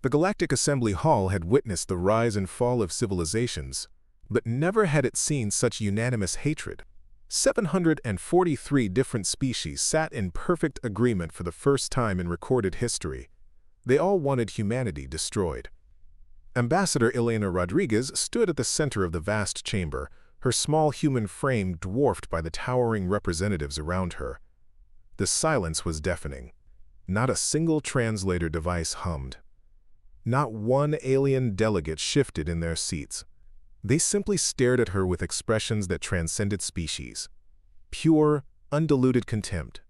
The Galactic Assembly Hall had witnessed the rise and fall of civilizations, but never had it seen such unanimous hatred. 743 different species sat in perfect agreement for the first time in recorded history. They all wanted humanity destroyed. Ambassador Elena Rodriguez stood at the center of the vast chamber, her small human frame dwarfed by the towering representatives around her. The silence was deafening. Not a single translator device hummed. Not one alien delegate shifted in their seats. They simply stared at her with expressions that transcended species. Pure, undiluted contempt.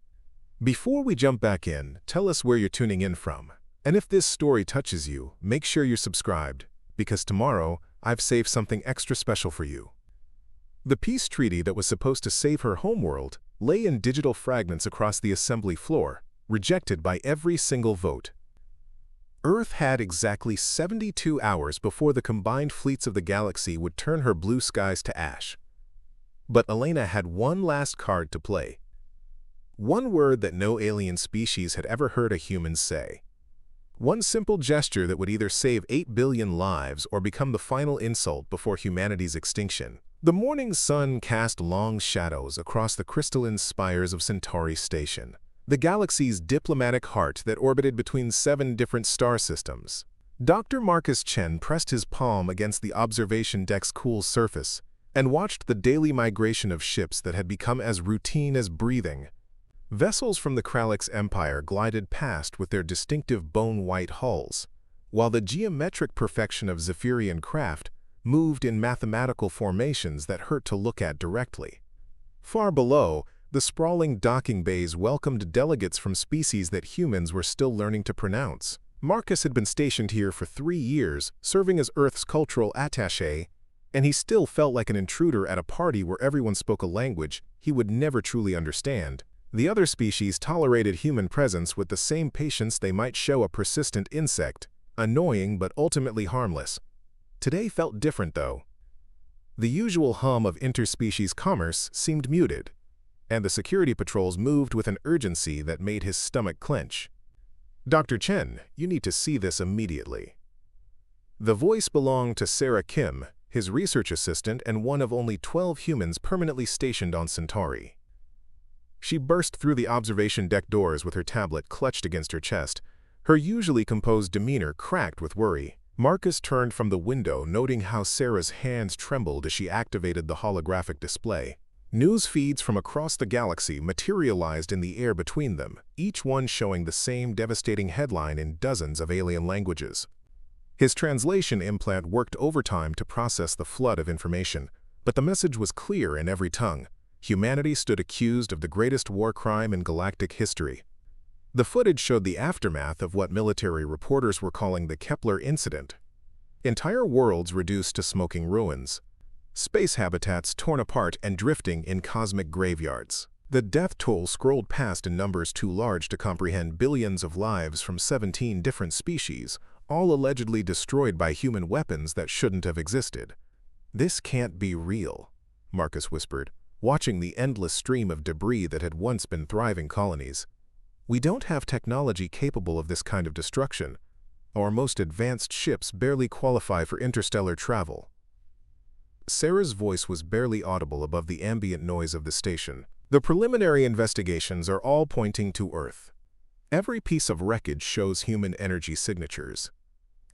Before we jump back in, tell us where you're tuning in from. And if this story touches you, make sure you're subscribed, because tomorrow I've saved something extra special for you. The peace treaty that was supposed to save her homeworld lay in digital fragments across the assembly floor, rejected by every single vote. Earth had exactly 72 hours before the combined fleets of the galaxy would turn her blue skies to ash. But Elena had one last card to play. One word that no alien species had ever heard a human say. One simple gesture that would either save 8 billion lives or become the final insult before humanity's extinction. The morning sun cast long shadows across the crystalline spires of Centauri Station, the galaxy's diplomatic heart that orbited between 7 different star systems. Dr. Marcus Chen pressed his palm against the observation deck's cool surface and watched the daily migration of ships that had become as routine as breathing. Vessels from the Kralix Empire glided past with their distinctive bone-white hulls, while the geometric perfection of Zephyrian craft moved in mathematical formations that hurt to look at directly. Far below, the sprawling docking bays welcomed delegates from species that humans were still learning to pronounce. Marcus had been stationed here for 3 years, serving as Earth's cultural attaché, and he still felt like an intruder at a party where everyone spoke a language he would never truly understand. The other species tolerated human presence with the same patience they might show a persistent insect, annoying but ultimately harmless. Today felt different, though. The usual hum of interspecies commerce seemed muted, and the security patrols moved with an urgency that made his stomach clench. "Dr. Chen, you need to see this immediately." The voice belonged to Sarah Kim, his research assistant and one of only 12 humans permanently stationed on Centauri. She burst through the observation deck doors with her tablet clutched against her chest, her usually composed demeanor cracked with worry. Marcus turned from the window, noting how Sarah's hands trembled as she activated the holographic display. News feeds from across the galaxy materialized in the air between them, each one showing the same devastating headline in dozens of alien languages. His translation implant worked overtime to process the flood of information, but the message was clear in every tongue. Humanity stood accused of the greatest war crime in galactic history. The footage showed the aftermath of what military reporters were calling the Kepler incident. Entire worlds reduced to smoking ruins. Space habitats torn apart and drifting in cosmic graveyards. The death toll scrolled past in numbers too large to comprehend billions of lives from 17 different species, all allegedly destroyed by human weapons that shouldn't have existed. "This can't be real," Marcus whispered, watching the endless stream of debris that had once been thriving colonies. "We don't have technology capable of this kind of destruction. Our most advanced ships barely qualify for interstellar travel." Sarah's voice was barely audible above the ambient noise of the station. "The preliminary investigations are all pointing to Earth. Every piece of wreckage shows human energy signatures.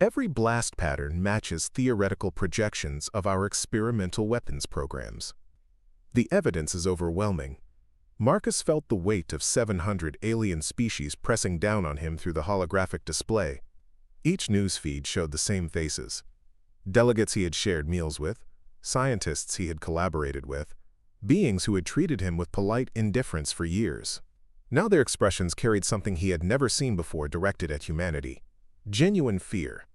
Every blast pattern matches theoretical projections of our experimental weapons programs. The evidence is overwhelming." Marcus felt the weight of 700 alien species pressing down on him through the holographic display. Each news feed showed the same faces. Delegates he had shared meals with, scientists he had collaborated with, beings who had treated him with polite indifference for years. Now their expressions carried something he had never seen before directed at humanity. Genuine fear.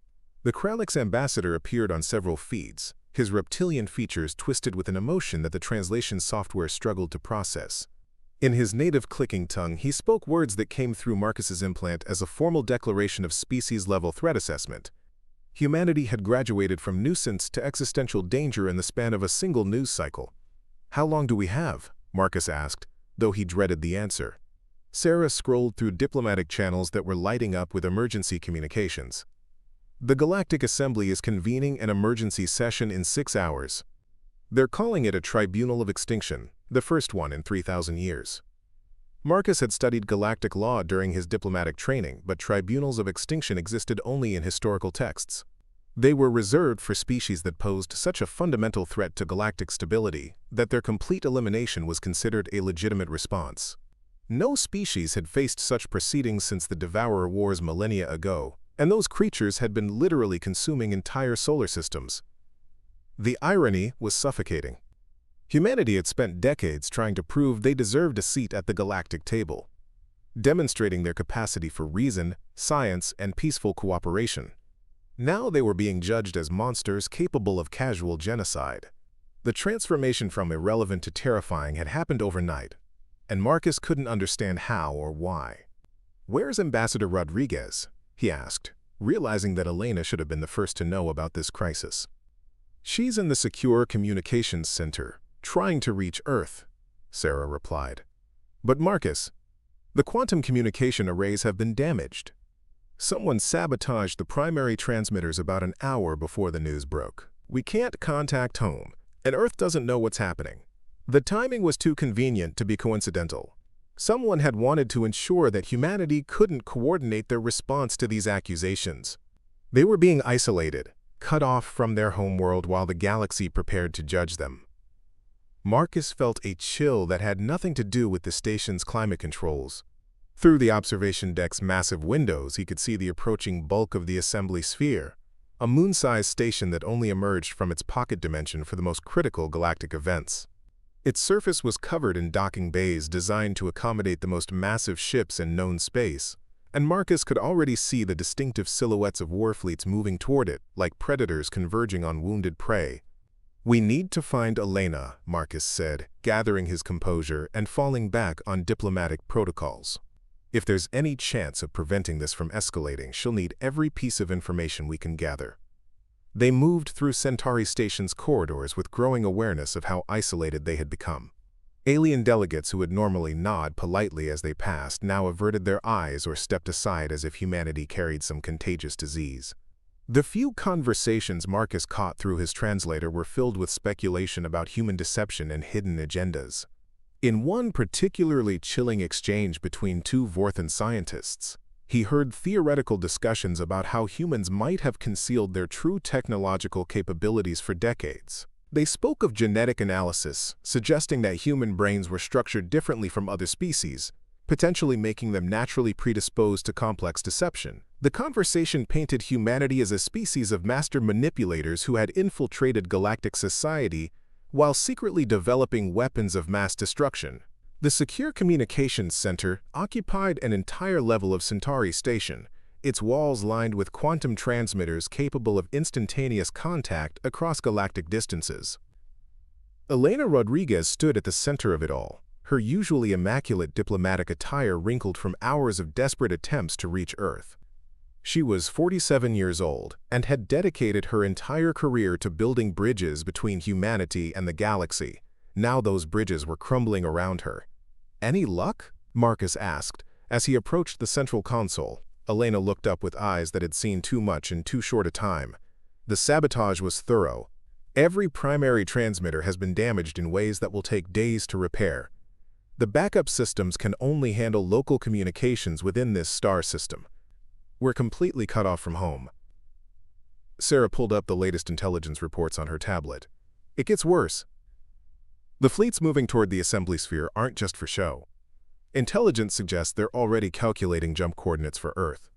The Kralix ambassador appeared on several feeds, his reptilian features twisted with an emotion that the translation software struggled to process. In his native clicking tongue, he spoke words that came through Marcus's implant as a formal declaration of species-level threat assessment. Humanity had graduated from nuisance to existential danger in the span of a single news cycle. "How long do we have?" Marcus asked, though he dreaded the answer. Sarah scrolled through diplomatic channels that were lighting up with emergency communications. The Galactic Assembly is convening an emergency session in 6 hours. They're calling it a tribunal of extinction, the first one in 3,000 years. Marcus had studied galactic law during his diplomatic training, but tribunals of extinction existed only in historical texts. They were reserved for species that posed such a fundamental threat to galactic stability that their complete elimination was considered a legitimate response. No species had faced such proceedings since the Devourer Wars millennia ago, and those creatures had been literally consuming entire solar systems. The irony was suffocating. Humanity had spent decades trying to prove they deserved a seat at the galactic table, demonstrating their capacity for reason, science, and peaceful cooperation. Now they were being judged as monsters capable of casual genocide. The transformation from irrelevant to terrifying had happened overnight, and Marcus couldn't understand how or why. "Where's Ambassador Rodriguez?" he asked, realizing that Elena should have been the first to know about this crisis. "She's in the Secure Communications Center, trying to reach Earth," Sarah replied. "But Marcus, the quantum communication arrays have been damaged. Someone sabotaged the primary transmitters about an hour before the news broke. We can't contact home, and Earth doesn't know what's happening. The timing was too convenient to be coincidental. Someone had wanted to ensure that humanity couldn't coordinate their response to these accusations. They were being isolated, cut off from their homeworld while the galaxy prepared to judge them." Marcus felt a chill that had nothing to do with the station's climate controls. Through the observation deck's massive windows, he could see the approaching bulk of the assembly sphere, a moon-sized station that only emerged from its pocket dimension for the most critical galactic events. Its surface was covered in docking bays designed to accommodate the most massive ships in known space, and Marcus could already see the distinctive silhouettes of warfleets moving toward it, like predators converging on wounded prey. "We need to find Elena," Marcus said, gathering his composure and falling back on diplomatic protocols. "If there's any chance of preventing this from escalating, she'll need every piece of information we can gather." They moved through Centauri Station's corridors with growing awareness of how isolated they had become. Alien delegates who would normally nod politely as they passed now averted their eyes or stepped aside as if humanity carried some contagious disease. The few conversations Marcus caught through his translator were filled with speculation about human deception and hidden agendas. In one particularly chilling exchange between two Vorthan scientists, he heard theoretical discussions about how humans might have concealed their true technological capabilities for decades. They spoke of genetic analysis, suggesting that human brains were structured differently from other species, potentially making them naturally predisposed to complex deception. The conversation painted humanity as a species of master manipulators who had infiltrated galactic society while secretly developing weapons of mass destruction. The Secure Communications Center occupied an entire level of Centauri Station, its walls lined with quantum transmitters capable of instantaneous contact across galactic distances. Elena Rodriguez stood at the center of it all, her usually immaculate diplomatic attire wrinkled from hours of desperate attempts to reach Earth. She was 47 years old and had dedicated her entire career to building bridges between humanity and the galaxy. Now those bridges were crumbling around her. "Any luck?" Marcus asked. As he approached the central console, Elena looked up with eyes that had seen too much in too short a time. "The sabotage was thorough. Every primary transmitter has been damaged in ways that will take days to repair. The backup systems can only handle local communications within this star system. We're completely cut off from home." Sarah pulled up the latest intelligence reports on her tablet. "It gets worse. The fleets moving toward the assembly sphere aren't just for show. Intelligence suggests they're already calculating jump coordinates for Earth.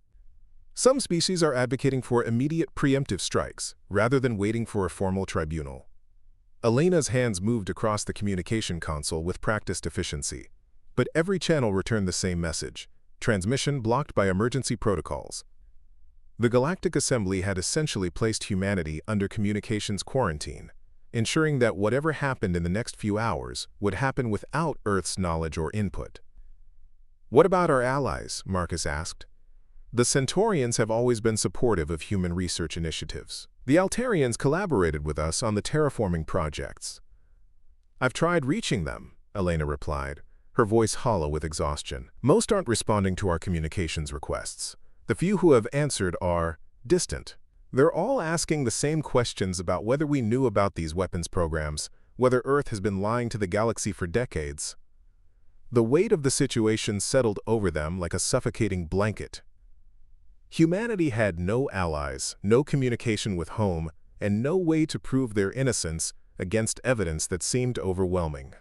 Some species are advocating for immediate preemptive strikes, rather than waiting for a formal tribunal." Elena's hands moved across the communication console with practiced efficiency, but every channel returned the same message: transmission blocked by emergency protocols. The Galactic Assembly had essentially placed humanity under communications quarantine, ensuring that whatever happened in the next few hours would happen without Earth's knowledge or input. "What about our allies?" Marcus asked. "The Centaurians have always been supportive of human research initiatives. The Altarians collaborated with us on the terraforming projects." "I've tried reaching them," Elena replied, her voice hollow with exhaustion. "Most aren't responding to our communications requests. The few who have answered are distant. They're all asking the same questions about whether we knew about these weapons programs, whether Earth has been lying to the galaxy for decades. The weight of the situation settled over them like a suffocating blanket. Humanity had no allies, no communication with home, and no way to prove their innocence against evidence that seemed overwhelming.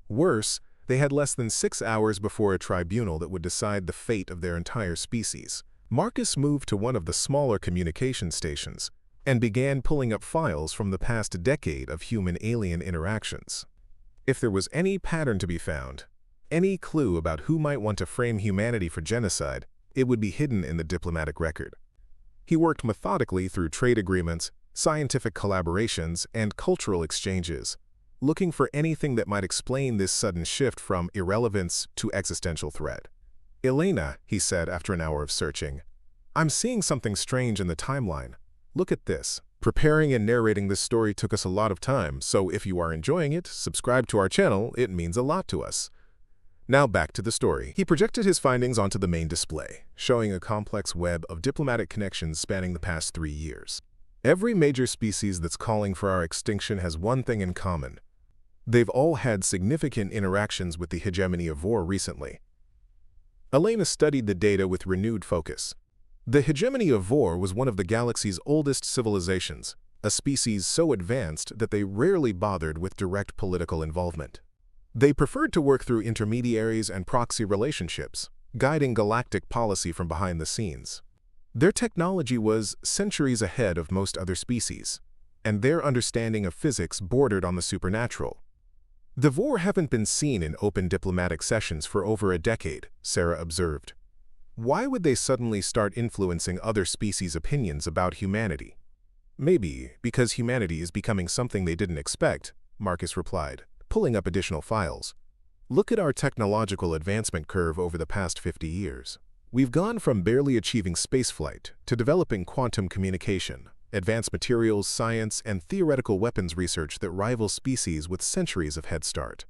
Worse, they had less than 6 hours before a tribunal that would decide the fate of their entire species. Marcus moved to one of the smaller communication stations and began pulling up files from the past decade of human-alien interactions. If there was any pattern to be found, any clue about who might want to frame humanity for genocide, it would be hidden in the diplomatic record. He worked methodically through trade agreements, scientific collaborations, and cultural exchanges, looking for anything that might explain this sudden shift from irrelevance to existential threat. "Elena," he said after an hour of searching, "I'm seeing something strange in the timeline. Look at this." Preparing and narrating this story took us a lot of time, so if you are enjoying it, subscribe to our channel, it means a lot to us. Now back to the story. He projected his findings onto the main display, showing a complex web of diplomatic connections spanning the past 3 years. Every major species that's calling for our extinction has one thing in common. They've all had significant interactions with the hegemony of war recently. Elena studied the data with renewed focus. The hegemony of war was one of the galaxy's oldest civilizations, a species so advanced that they rarely bothered with direct political involvement. They preferred to work through intermediaries and proxy relationships, guiding galactic policy from behind the scenes. Their technology was centuries ahead of most other species, and their understanding of physics bordered on the supernatural. The Vor haven't been seen in open diplomatic sessions for over a decade, Sarah observed. Why would they suddenly start influencing other species' opinions about humanity? Maybe because humanity is becoming something they didn't expect, Marcus replied, pulling up additional files. Look at our technological advancement curve over the past 50 years. We've gone from barely achieving spaceflight to developing quantum communication, advanced materials science, and theoretical weapons research that rival species with centuries of head start.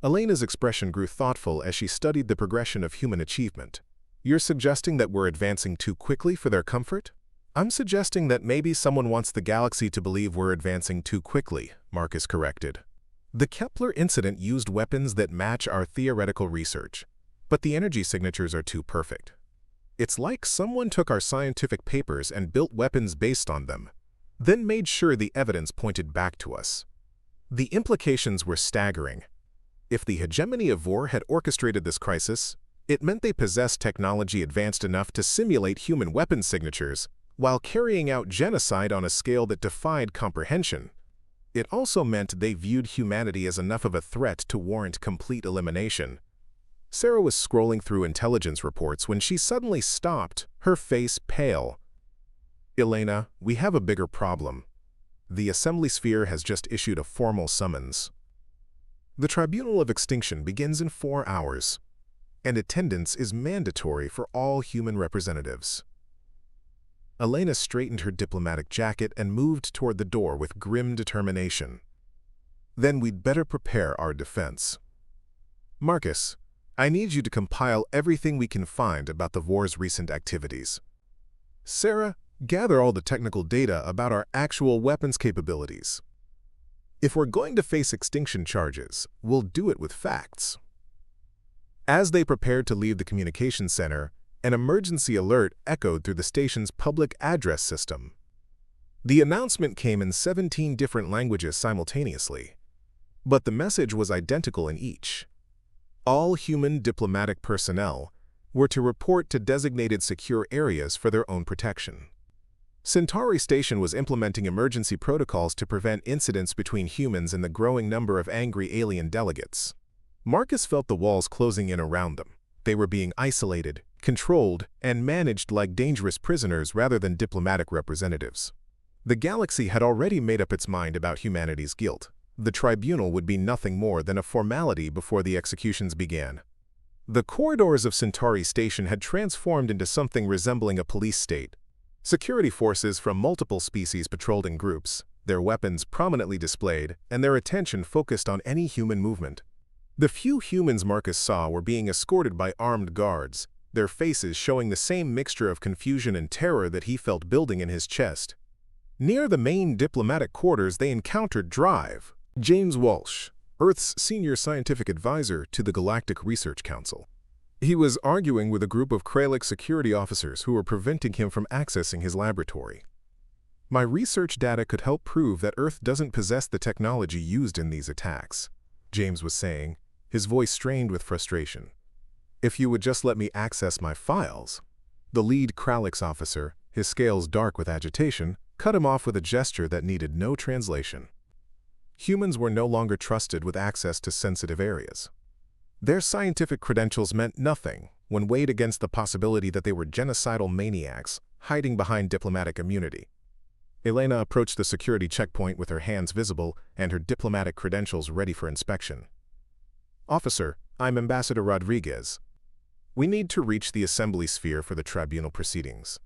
Elena's expression grew thoughtful as she studied the progression of human achievement. You're suggesting that we're advancing too quickly for their comfort? I'm suggesting that maybe someone wants the galaxy to believe we're advancing too quickly, Marcus corrected. The Kepler incident used weapons that match our theoretical research, but the energy signatures are too perfect. It's like someone took our scientific papers and built weapons based on them, then made sure the evidence pointed back to us. The implications were staggering. If the hegemony of war had orchestrated this crisis, it meant they possessed technology advanced enough to simulate human weapons signatures while carrying out genocide on a scale that defied comprehension. It also meant they viewed humanity as enough of a threat to warrant complete elimination. Sarah was scrolling through intelligence reports when she suddenly stopped, her face pale. "Elena, we have a bigger problem. The Assembly Sphere has just issued a formal summons. The Tribunal of Extinction begins in 4 hours, and attendance is mandatory for all human representatives." Elena straightened her diplomatic jacket and moved toward the door with grim determination. "Then we'd better prepare our defense. Marcus, I need you to compile everything we can find about the war's recent activities. Sarah, gather all the technical data about our actual weapons capabilities. If we're going to face extinction charges, we'll do it with facts." As they prepared to leave the communications center, an emergency alert echoed through the station's public address system. The announcement came in 17 different languages simultaneously, but the message was identical in each. All human diplomatic personnel were to report to designated secure areas for their own protection. Centauri Station was implementing emergency protocols to prevent incidents between humans and the growing number of angry alien delegates. Marcus felt the walls closing in around them. They were being isolated, controlled, and managed like dangerous prisoners rather than diplomatic representatives. The galaxy had already made up its mind about humanity's guilt. The tribunal would be nothing more than a formality before the executions began. The corridors of Centauri Station had transformed into something resembling a police state. Security forces from multiple species patrolled in groups, their weapons prominently displayed, and their attention focused on any human movement. The few humans Marcus saw were being escorted by armed guards, their faces showing the same mixture of confusion and terror that he felt building in his chest. Near the main diplomatic quarters, they encountered Drive, James Walsh, Earth's senior scientific advisor to the Galactic Research Council. He was arguing with a group of Kralik security officers who were preventing him from accessing his laboratory. My research data could help prove that Earth doesn't possess the technology used in these attacks, James was saying, his voice strained with frustration. If you would just let me access my files. The lead Kralik officer, his scales dark with agitation, cut him off with a gesture that needed no translation. Humans were no longer trusted with access to sensitive areas. Their scientific credentials meant nothing when weighed against the possibility that they were genocidal maniacs hiding behind diplomatic immunity. Elena approached the security checkpoint with her hands visible and her diplomatic credentials ready for inspection. "Officer, I'm Ambassador Rodriguez. We need to reach the assembly sphere for the tribunal proceedings."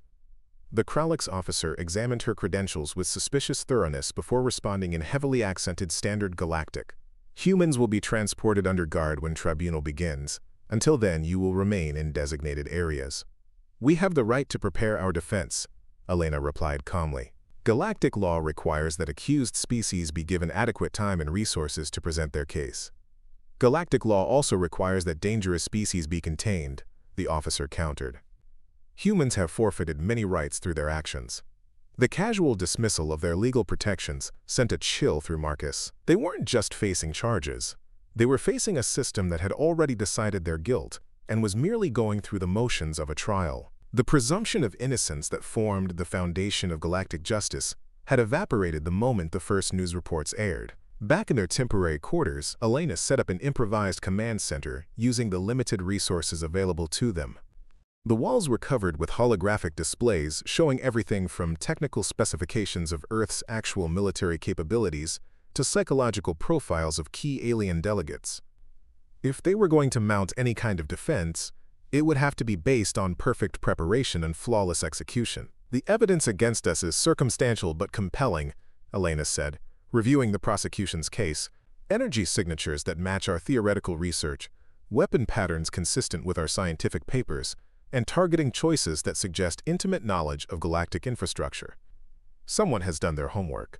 The Kralik officer examined her credentials with suspicious thoroughness before responding in heavily accented Standard Galactic. "Humans will be transported under guard when tribunal begins. Until then, you will remain in designated areas." "We have the right to prepare our defense," Elena replied calmly. "Galactic law requires that accused species be given adequate time and resources to present their case." "Galactic law also requires that dangerous species be contained," the officer countered. "Humans have forfeited many rights through their actions." The casual dismissal of their legal protections sent a chill through Marcus. They weren't just facing charges. They were facing a system that had already decided their guilt and was merely going through the motions of a trial. The presumption of innocence that formed the foundation of galactic justice had evaporated the moment the first news reports aired. Back in their temporary quarters, Elena set up an improvised command center using the limited resources available to them. The walls were covered with holographic displays showing everything from technical specifications of Earth's actual military capabilities to psychological profiles of key alien delegates. If they were going to mount any kind of defense, it would have to be based on perfect preparation and flawless execution. "The evidence against us is circumstantial but compelling," Elena said, reviewing the prosecution's case. "Energy signatures that match our theoretical research, weapon patterns consistent with our scientific papers, and targeting choices that suggest intimate knowledge of galactic infrastructure. Someone has done their homework."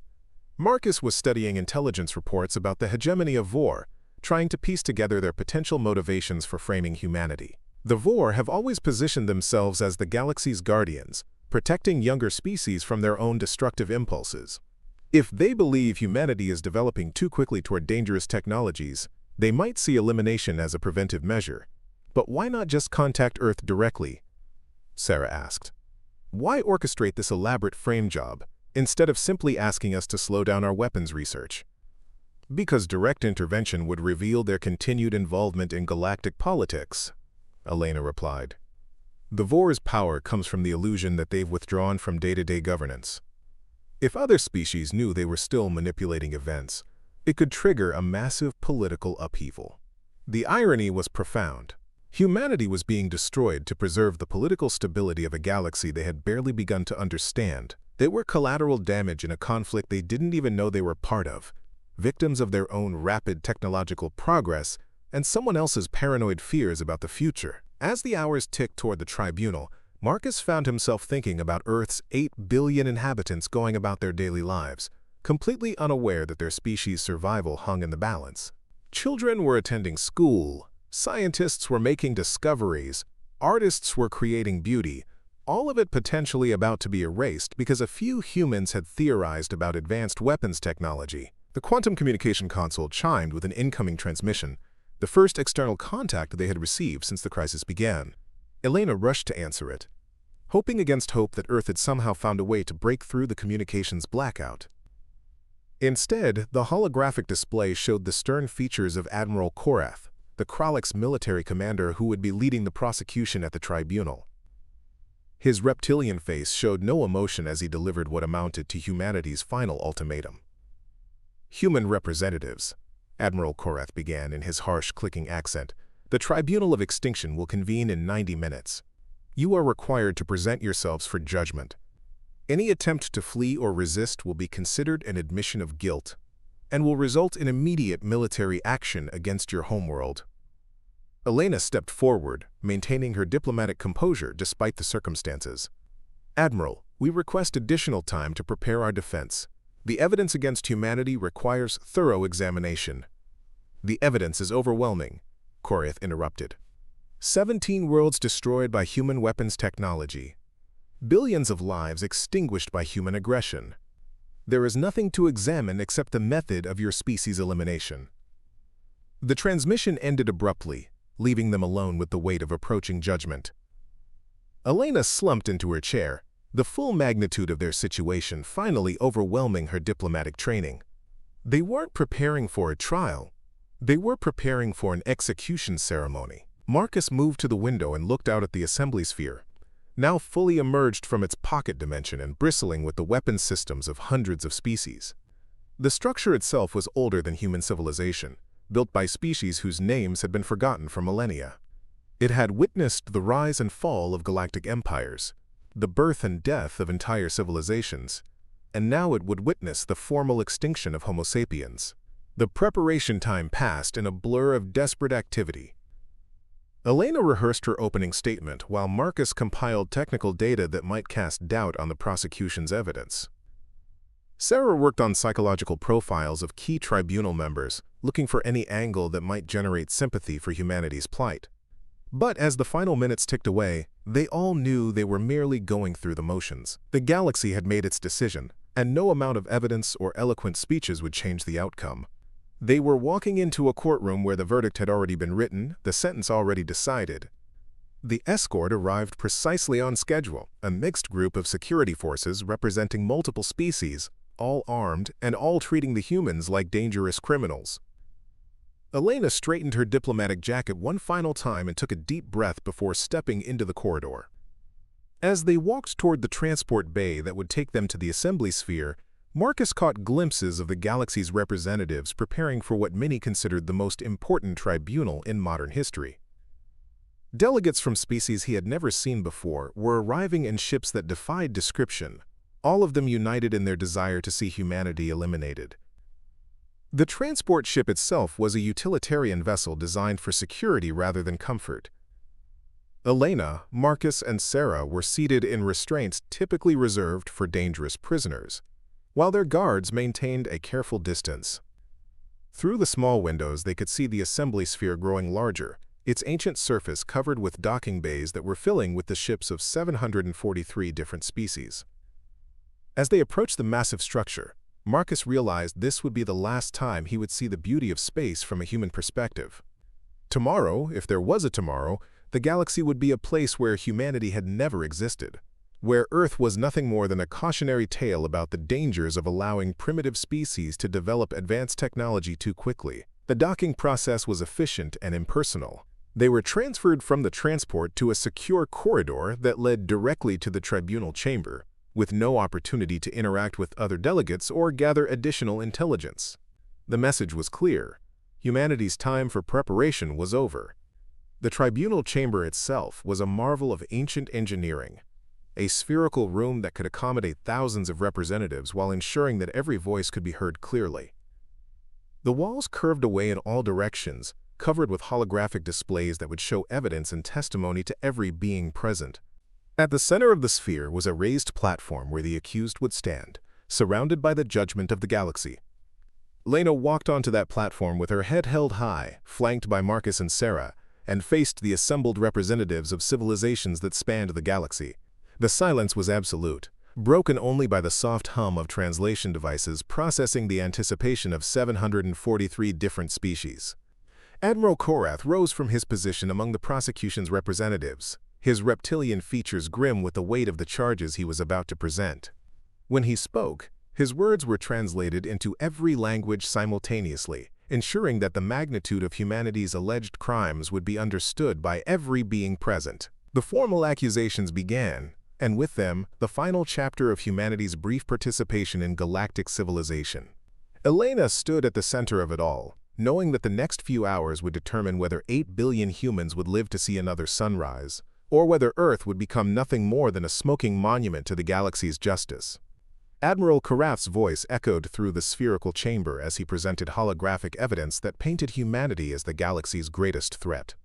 Marcus was studying intelligence reports about the hegemony of Vor, trying to piece together their potential motivations for framing humanity. The Vor have always positioned themselves as the galaxy's guardians, protecting younger species from their own destructive impulses. If they believe humanity is developing too quickly toward dangerous technologies, they might see elimination as a preventive measure. "But why not just contact Earth directly?" Sarah asked. "Why orchestrate this elaborate frame job, instead of simply asking us to slow down our weapons research?" "Because direct intervention would reveal their continued involvement in galactic politics," Elena replied. "The Vor's power comes from the illusion that they've withdrawn from day-to-day governance. If other species knew they were still manipulating events, it could trigger a massive political upheaval." The irony was profound. Humanity was being destroyed to preserve the political stability of a galaxy they had barely begun to understand. They were collateral damage in a conflict they didn't even know they were part of, victims of their own rapid technological progress and someone else's paranoid fears about the future. As the hours ticked toward the tribunal, Marcus found himself thinking about Earth's 8 billion inhabitants going about their daily lives, completely unaware that their species' survival hung in the balance. Children were attending school, scientists were making discoveries, artists were creating beauty, all of it potentially about to be erased because a few humans had theorized about advanced weapons technology. The quantum communication console chimed with an incoming transmission, the first external contact they had received since the crisis began. Elena rushed to answer it, hoping against hope that Earth had somehow found a way to break through the communications blackout. Instead, the holographic display showed the stern features of Admiral Korath, the Kralik's military commander who would be leading the prosecution at the tribunal. His reptilian face showed no emotion as he delivered what amounted to humanity's final ultimatum. "Human representatives," Admiral Korath began in his harsh, clicking accent, "the Tribunal of Extinction will convene in 90 minutes. You are required to present yourselves for judgment. Any attempt to flee or resist will be considered an admission of guilt and will result in immediate military action against your homeworld." Elena stepped forward, maintaining her diplomatic composure despite the circumstances. "Admiral, We request additional time to prepare our defense. The evidence against humanity requires thorough examination. The evidence is overwhelming, Korath interrupted. 17 worlds destroyed by human weapons technology. Billions of lives extinguished by human aggression. There is nothing to examine except the method of your species' elimination. The transmission ended abruptly, leaving them alone with the weight of approaching judgment. Elena slumped into her chair, the full magnitude of their situation finally overwhelming her diplomatic training. They weren't preparing for a trial. They were preparing for an execution ceremony. Marcus moved to the window and looked out at the assembly sphere, now fully emerged from its pocket dimension and bristling with the weapons systems of hundreds of species. The structure itself was older than human civilization, built by species whose names had been forgotten for millennia. It had witnessed the rise and fall of galactic empires, the birth and death of entire civilizations, and now it would witness the formal extinction of Homo sapiens. The preparation time passed in a blur of desperate activity. Elena rehearsed her opening statement while Marcus compiled technical data that might cast doubt on the prosecution's evidence. Sarah worked on psychological profiles of key tribunal members, looking for any angle that might generate sympathy for humanity's plight. But as the final minutes ticked away, they all knew they were merely going through the motions. The galaxy had made its decision, and no amount of evidence or eloquent speeches would change the outcome. They were walking into a courtroom where the verdict had already been written, the sentence already decided. The escort arrived precisely on schedule, a mixed group of security forces representing multiple species, all armed and all treating the humans like dangerous criminals. Elena straightened her diplomatic jacket one final time and took a deep breath before stepping into the corridor. As they walked toward the transport bay that would take them to the assembly sphere, Marcus caught glimpses of the galaxy's representatives preparing for what many considered the most important tribunal in modern history. Delegates from species he had never seen before were arriving in ships that defied description, all of them united in their desire to see humanity eliminated. The transport ship itself was a utilitarian vessel designed for security rather than comfort. Elena, Marcus, and Sarah were seated in restraints typically reserved for dangerous prisoners, while their guards maintained a careful distance. Through the small windows they could see the assembly sphere growing larger, its ancient surface covered with docking bays that were filling with the ships of 743 different species. As they approached the massive structure, Marcus realized this would be the last time he would see the beauty of space from a human perspective. Tomorrow, if there was a tomorrow, the galaxy would be a place where humanity had never existed, where Earth was nothing more than a cautionary tale about the dangers of allowing primitive species to develop advanced technology too quickly. The docking process was efficient and impersonal. They were transferred from the transport to a secure corridor that led directly to the tribunal chamber, with no opportunity to interact with other delegates or gather additional intelligence. The message was clear. Humanity's time for preparation was over. The tribunal chamber itself was a marvel of ancient engineering, a spherical room that could accommodate thousands of representatives while ensuring that every voice could be heard clearly. The walls curved away in all directions, covered with holographic displays that would show evidence and testimony to every being present. At the center of the sphere was a raised platform where the accused would stand, surrounded by the judgment of the galaxy. Elena walked onto that platform with her head held high, flanked by Marcus and Sarah, and faced the assembled representatives of civilizations that spanned the galaxy. The silence was absolute, broken only by the soft hum of translation devices processing the anticipation of 743 different species. Admiral Korath rose from his position among the prosecution's representatives, his reptilian features grim with the weight of the charges he was about to present. When he spoke, his words were translated into every language simultaneously, ensuring that the magnitude of humanity's alleged crimes would be understood by every being present. The formal accusations began, and with them, the final chapter of humanity's brief participation in galactic civilization. Elena stood at the center of it all, knowing that the next few hours would determine whether 8 billion humans would live to see another sunrise, or whether Earth would become nothing more than a smoking monument to the galaxy's justice. Admiral Korath's voice echoed through the spherical chamber as he presented holographic evidence that painted humanity as the galaxy's greatest threat.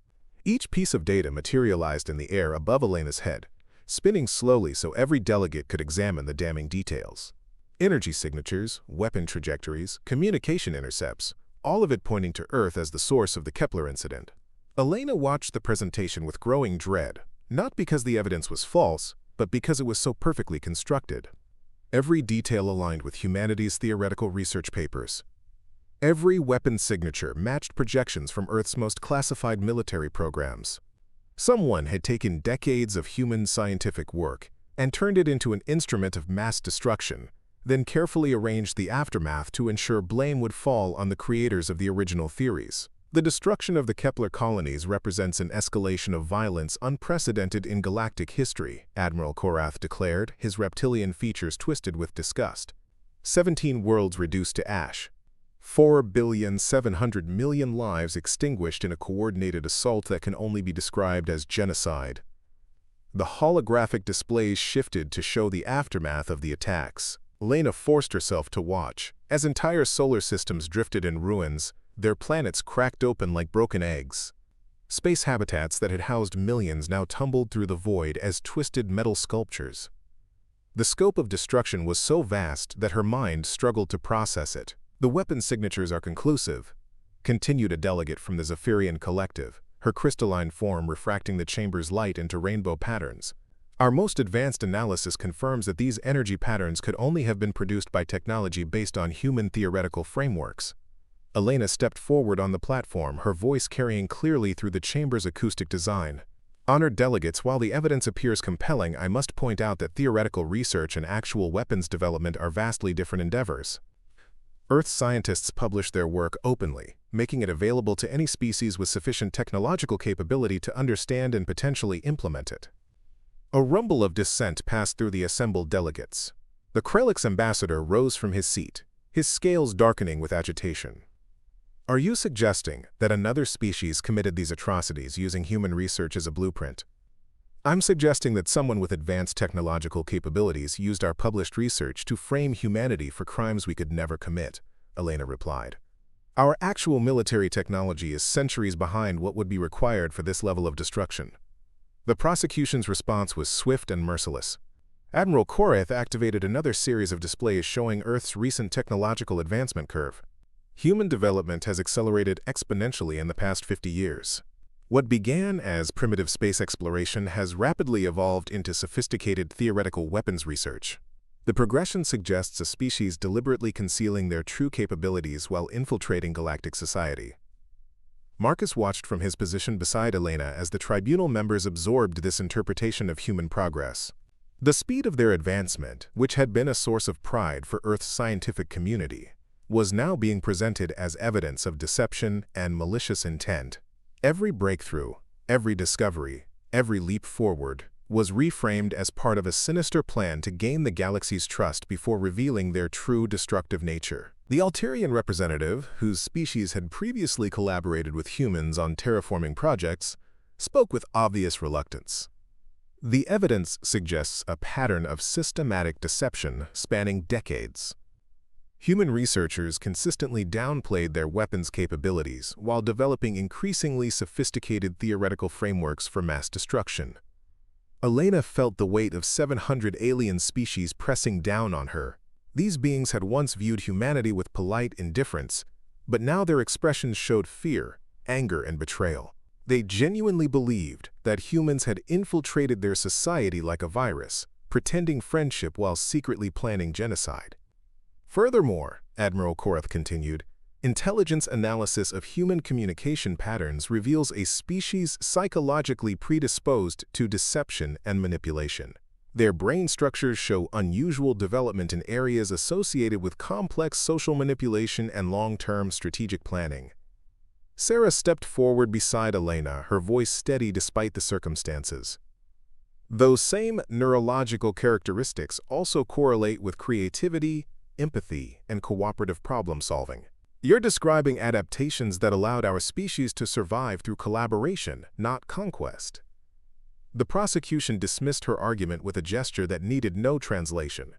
Each piece of data materialized in the air above Elena's head, spinning slowly so every delegate could examine the damning details. Energy signatures, weapon trajectories, communication intercepts, all of it pointing to Earth as the source of the Kepler incident. Elena watched the presentation with growing dread, not because the evidence was false, but because it was so perfectly constructed. Every detail aligned with humanity's theoretical research papers. Every weapon signature matched projections from Earth's most classified military programs. Someone had taken decades of human scientific work and turned it into an instrument of mass destruction, then carefully arranged the aftermath to ensure blame would fall on the creators of the original theories. The destruction of the Kepler colonies represents an escalation of violence unprecedented in galactic history, Admiral Korath declared, his reptilian features twisted with disgust. 17 worlds reduced to ash. 4,700,000,000 lives extinguished in a coordinated assault that can only be described as genocide. The holographic displays shifted to show the aftermath of the attacks. Elena forced herself to watch. As entire solar systems drifted in ruins, their planets cracked open like broken eggs. Space habitats that had housed millions now tumbled through the void as twisted metal sculptures. The scope of destruction was so vast that her mind struggled to process it. "The weapon signatures are conclusive," continued a delegate from the Zephyrian collective, her crystalline form refracting the chamber's light into rainbow patterns. "Our most advanced analysis confirms that these energy patterns could only have been produced by technology based on human theoretical frameworks." Elena stepped forward on the platform, her voice carrying clearly through the chamber's acoustic design. "Honored delegates, while the evidence appears compelling, I must point out that theoretical research and actual weapons development are vastly different endeavors. Earth scientists publish their work openly, making it available to any species with sufficient technological capability to understand and potentially implement it." A rumble of dissent passed through the assembled delegates. The Krelix ambassador rose from his seat, his scales darkening with agitation. "Are you suggesting that another species committed these atrocities using human research as a blueprint?" "I'm suggesting that someone with advanced technological capabilities used our published research to frame humanity for crimes we could never commit," Elena replied. "Our actual military technology is centuries behind what would be required for this level of destruction." The prosecution's response was swift and merciless. Admiral Korath activated another series of displays showing Earth's recent technological advancement curve. Human development has accelerated exponentially in the past 50 years. What began as primitive space exploration has rapidly evolved into sophisticated theoretical weapons research. The progression suggests a species deliberately concealing their true capabilities while infiltrating galactic society. Marcus watched from his position beside Elena as the tribunal members absorbed this interpretation of human progress. The speed of their advancement, which had been a source of pride for Earth's scientific community, was now being presented as evidence of deception and malicious intent. Every breakthrough, every discovery, every leap forward was reframed as part of a sinister plan to gain the galaxy's trust before revealing their true destructive nature. The Alterian representative, whose species had previously collaborated with humans on terraforming projects, spoke with obvious reluctance. "The evidence suggests a pattern of systematic deception spanning decades. Human researchers consistently downplayed their weapons capabilities while developing increasingly sophisticated theoretical frameworks for mass destruction." Elena felt the weight of 700 alien species pressing down on her. These beings had once viewed humanity with polite indifference, but now their expressions showed fear, anger, and betrayal. They genuinely believed that humans had infiltrated their society like a virus, pretending friendship while secretly planning genocide. Furthermore, Admiral Korath continued, intelligence analysis of human communication patterns reveals a species psychologically predisposed to deception and manipulation. Their brain structures show unusual development in areas associated with complex social manipulation and long-term strategic planning. Sarah stepped forward beside Elena, her voice steady despite the circumstances. "Those same neurological characteristics also correlate with creativity, empathy, and cooperative problem-solving. You're describing adaptations that allowed our species to survive through collaboration, not conquest." The prosecution dismissed her argument with a gesture that needed no translation.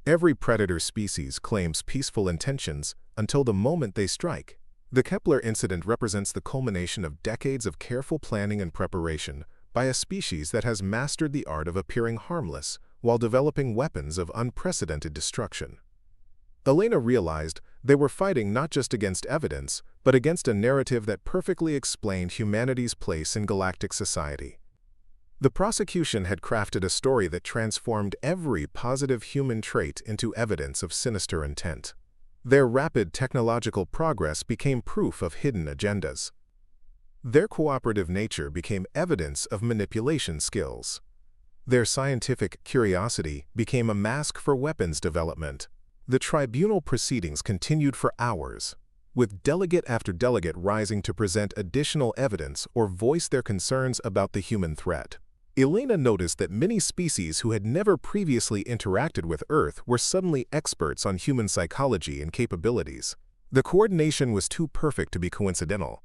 Every predator species claims peaceful intentions until the moment they strike. The Kepler incident represents the culmination of decades of careful planning and preparation, by a species that has mastered the art of appearing harmless while developing weapons of unprecedented destruction. Elena realized they were fighting not just against evidence, but against a narrative that perfectly explained humanity's place in galactic society. The prosecution had crafted a story that transformed every positive human trait into evidence of sinister intent. Their rapid technological progress became proof of hidden agendas. Their cooperative nature became evidence of manipulation skills. Their scientific curiosity became a mask for weapons development. The tribunal proceedings continued for hours, with delegate after delegate rising to present additional evidence or voice their concerns about the human threat. Elena noticed that many species who had never previously interacted with Earth were suddenly experts on human psychology and capabilities. The coordination was too perfect to be coincidental.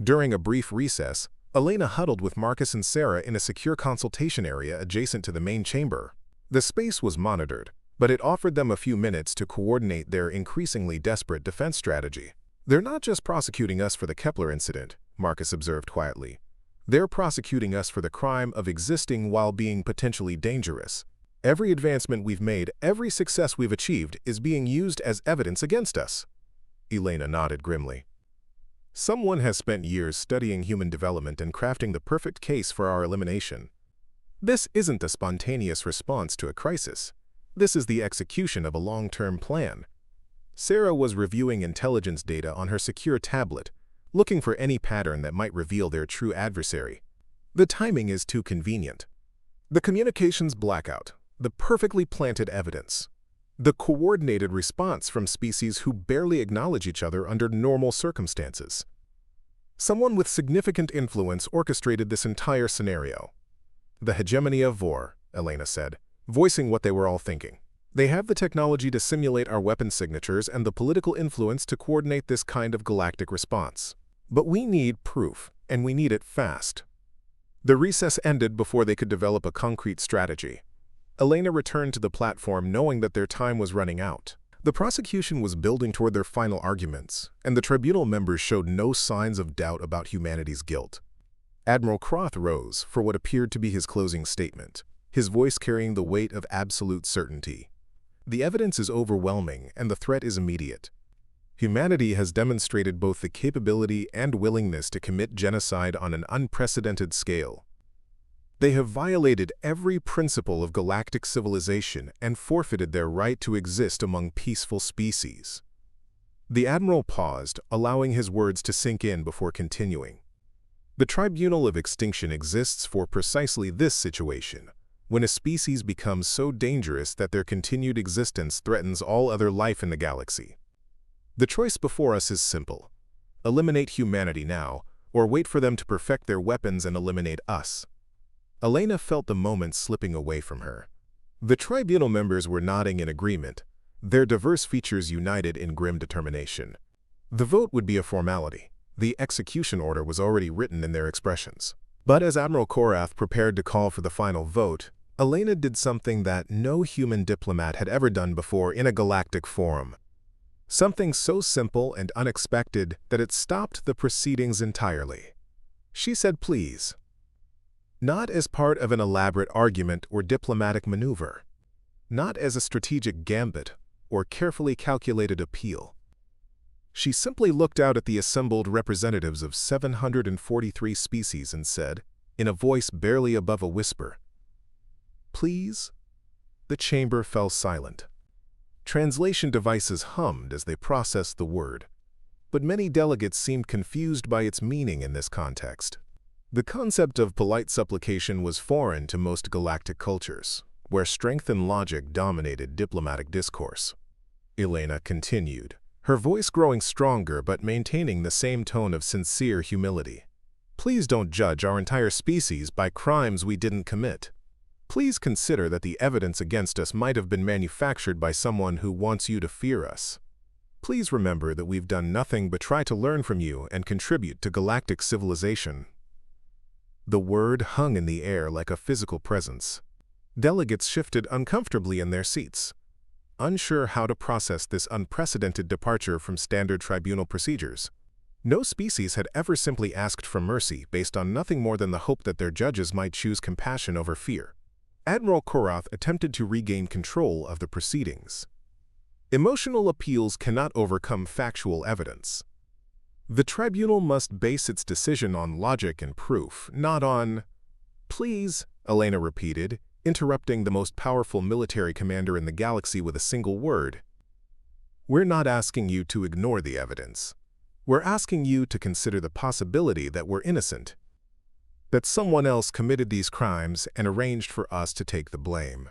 During a brief recess, Elena huddled with Marcus and Sarah in a secure consultation area adjacent to the main chamber. The space was monitored, but it offered them a few minutes to coordinate their increasingly desperate defense strategy. "They're not just prosecuting us for the Kepler incident," Marcus observed quietly. "They're prosecuting us for the crime of existing while being potentially dangerous. Every advancement we've made, every success we've achieved, is being used as evidence against us." Elena nodded grimly. "Someone has spent years studying human development and crafting the perfect case for our elimination. This isn't a spontaneous response to a crisis. This is the execution of a long-term plan." Sarah was reviewing intelligence data on her secure tablet, looking for any pattern that might reveal their true adversary. The timing is too convenient. The communications blackout, the perfectly planted evidence, the coordinated response from species who barely acknowledge each other under normal circumstances. Someone with significant influence orchestrated this entire scenario. "The hegemony of Vor," Elena said, voicing what they were all thinking. "They have the technology to simulate our weapon signatures and the political influence to coordinate this kind of galactic response. But we need proof, and we need it fast." The recess ended before they could develop a concrete strategy. Elena returned to the platform knowing that their time was running out. The prosecution was building toward their final arguments, and the tribunal members showed no signs of doubt about humanity's guilt. Admiral Croth rose for what appeared to be his closing statement, his voice carrying the weight of absolute certainty. "The evidence is overwhelming, and the threat is immediate. Humanity has demonstrated both the capability and willingness to commit genocide on an unprecedented scale. They have violated every principle of galactic civilization and forfeited their right to exist among peaceful species." The Admiral paused, allowing his words to sink in before continuing. "The Tribunal of Extinction exists for precisely this situation, when a species becomes so dangerous that their continued existence threatens all other life in the galaxy. The choice before us is simple: eliminate humanity now, or wait for them to perfect their weapons and eliminate us." Elena felt the moment slipping away from her. The tribunal members were nodding in agreement, their diverse features united in grim determination. The vote would be a formality. The execution order was already written in their expressions. But as Admiral Korath prepared to call for the final vote, Elena did something that no human diplomat had ever done before in a galactic forum. Something so simple and unexpected that it stopped the proceedings entirely. She said please. Not as part of an elaborate argument or diplomatic maneuver. Not as a strategic gambit or carefully calculated appeal. She simply looked out at the assembled representatives of 743 species and said, in a voice barely above a whisper, "Please?" The chamber fell silent. Translation devices hummed as they processed the word, but many delegates seemed confused by its meaning in this context. The concept of polite supplication was foreign to most galactic cultures, where strength and logic dominated diplomatic discourse. Elena continued, her voice growing stronger but maintaining the same tone of sincere humility. "Please don't judge our entire species by crimes we didn't commit. Please consider that the evidence against us might have been manufactured by someone who wants you to fear us. Please remember that we've done nothing but try to learn from you and contribute to galactic civilization." The word hung in the air like a physical presence. Delegates shifted uncomfortably in their seats, unsure how to process this unprecedented departure from standard tribunal procedures. No species had ever simply asked for mercy based on nothing more than the hope that their judges might choose compassion over fear. Admiral Korath attempted to regain control of the proceedings. Emotional appeals cannot overcome factual evidence. The tribunal must base its decision on logic and proof, not on— "Please," Elena repeated, interrupting the most powerful military commander in the galaxy with a single word. "We're not asking you to ignore the evidence. We're asking you to consider the possibility that we're innocent, that someone else committed these crimes and arranged for us to take the blame."